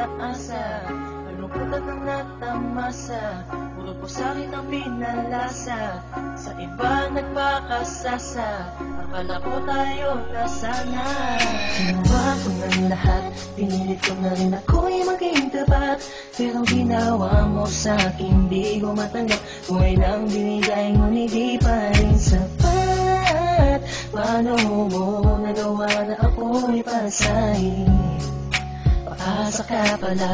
pinaasa. Malungkot at ang natamasa, puro po sa'kin ang pinalasa. Sa iba nagpakasasa, akala ko tayo na sana. Ginawa ko ng lahat, pinilit ko na rin ako'y maging tapat. Pero ginawa mo sa'kin, di ko matanggap. Buhay nang binigay, ngunit di pa rin sapat. Paano mo nagawa na ako'y pasahin? Paasa ka pala,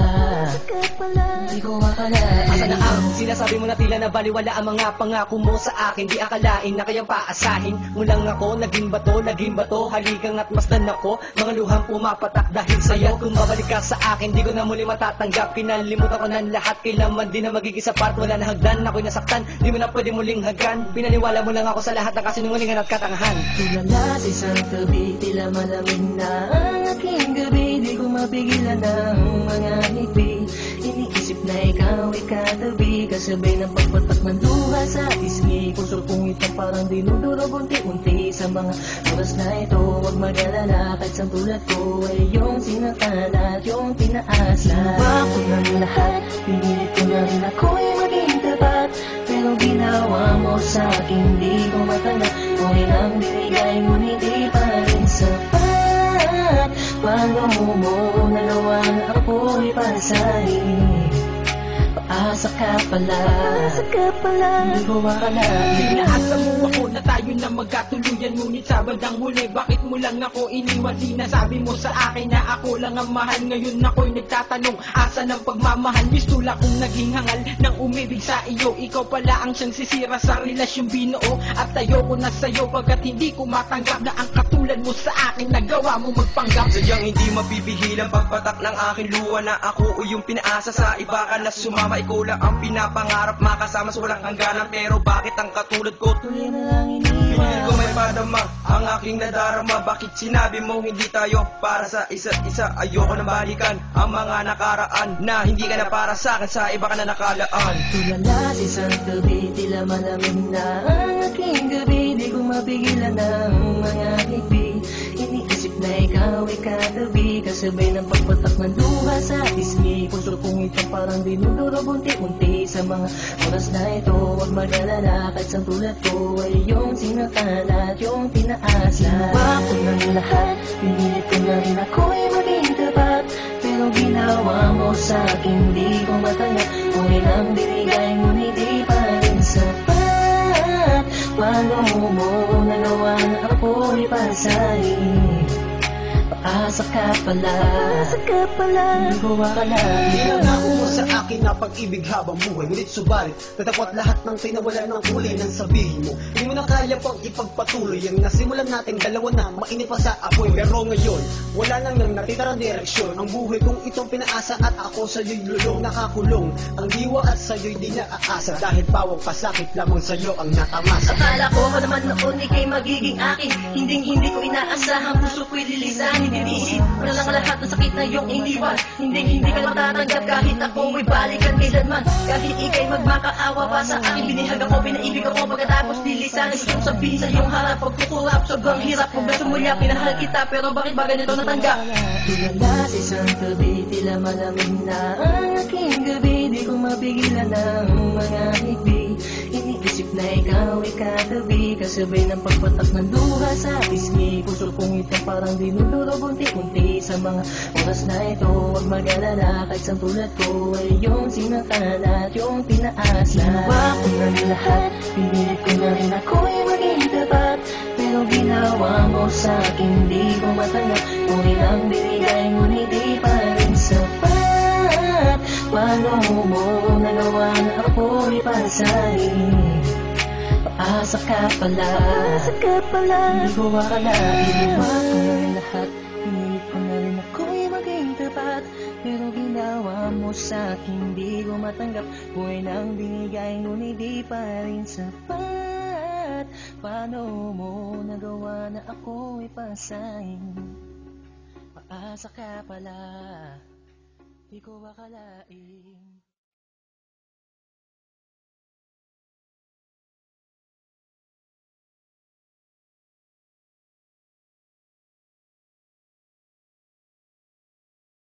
di ko akalain. Asa na ang sinasabi mo na tila na baliwala ang mga pangako mo sa akin? Di akalain na kayang paasahin mo lang ako. Naging bato, haligang at masdan ako. Mga luhang pumapatak dahil sa'yo. Kung babalik ka sa akin, di ko na muli matatanggap. Pinalimutan ko ng lahat, kailanman di na magiging sapat. Wala na hagdan, ako'y nasaktan, di mo na pwede muling hagkan. Pinaniwala mo lang ako sa lahat ng kasinungalingan at katangahan. Tulala sa isang tabi, tila malamig na ang aking gabi. Di ko mapigilan ang mga ngiti. Iniisip na ikaw ay katabi, kasabay ng pagpatak ng luha sa pisngi. Puso kong itong parang dinudurog unti-unti. Sa mga oras na ito, huwag mag-alala, kahit sa tulad ko ay yung sinaktan at yung pinaasa. Ginawa ko ng lahat, pinilit ko na rin ako'y maging tapat. Pero ginawa mo sa'kin, di ko matanggap. Buhay nang binigay, ngunit di pa rin sapat. Paano mo nagawa na ako'y pasahin? Paasa ka pala, di ko akalain. Inaasa mo ako na tayo na magkatuluyan, ngunit sa bandang huli, bakit mo lang ako iniwan? Sinasabi mo sa akin na ako lang ang mahal. Ngayon ako'y nagtatanong, asa ng pagmamahal? Mistula kong naging hangal ng umibig sa iyo. Ikaw pala ang siyang sisira sa relasyong binuo. At ayoko na sa'yo pagkat hindi ko matanggap na ang katulad mo sa akin nagawa mo magpanggap. Sadyang hindi mapipigil ang pagpatak ng aking luha na ako o yung pinaasa sa iba ka na sumama. Ikaw lang ang pinapangarap makasama sa walang hangganan. Pero bakit ang katulad ko Tuloy na lang pilit iniwan. ko may padama ang aking nadarama? Bakit sinabi mo hindi tayo para sa isa't isa? Ayoko na balikan ang mga nakaraan na hindi ka na para sa akin, sa iba ka na nakalaan. Tulala sa isang tabi, tila malamig na ang aking gabi. Di ko mapigilan ang mga ngiti. Iniisip na ikaw ay katabi, kasabay ng pagpatak ng luha sa pisngi. Puso kong itong parang dinudurog unti-unti. Sa mga oras na ito, huwag mag-alala, kahit sa tulad ko ay yung sinaktan at yung pinaasa. Ginawa ko ng lahat, pinilit ko na rin ako'y maging tapat. Pero ginawa mo sa'kin, di ko matanggap. Buhay nang binigay, ngunit di pa rin sapat. Paano mo nagawa na ako'y pasahin? Paasa ka pala, di ko akalain. Pinangako mo sa akin na pag-ibig habang buhay, ngunit subalit tatapot lahat ng tinawalan ng kulay ng sabihin mo. Hindi mo na kaya pang ipagpatuloy ang nasimulan natin dalawa na mainit pa sa apoy. Pero ngayon, wala nang natitirang direksyon. Ang buhay kong itong pinaasa at ako sa'yo'y lulong nakakulong. Ang diwa at sa'yo'y di naaasa, dahil pawang pasakit lamang sa'yo ang natamasa. Akala ko naman noon ika'y magiging akin. Hindi ko inaasahan, puso ko'y lilisan. Hindi mo na lang lahat ng sakit na iyong iniwan. Hindi ka matatanggap kahit ako ay balikan kailanman. Kahit ika'y magmakaawa pa sa akin. Binihag ako, pinaibig ako, pagkatapos lilisan. Gusto kong sabihin sa iyong harap, pagkukurap, sobrang hirap. Kung gusto mo niya, pinahal kita, pero bakit ba ganito natanggap? Tulala sa isang tabi, tila malamig na ang aking gabi. Di ko mapigilan ang mga ngiti. Iniisip na ikaw ay katabi, kasabay ng pagpatak ng luha sa pisngi. Puso kong itong parang dinudurog unti-unti. Sa mga oras na ito, huwag mag-alala, kahit sa tulad ko ay yung sinaktan at yung pinaasa. Ginawa ko ng lahat, pinilit ko na rin ako'y maging tapat. Pero ginawa mo sa'kin, di ko matanggap. Buhay nang binigay, ngunit di pa rin sapat. Paano mo nagawa na ako'y pasahin? Paasa ka pala, di ko akalain. Ginawa ko ng lahat, pinilit ko na rin ako'y maging tapat. Pero ginawa mo sa'kin, di ko matanggap. Buhay nang binigay, ngunit di pa rin sapat. Paano mo nagawa na ako'y pasahin? Paasa ka pala, di ko akalain.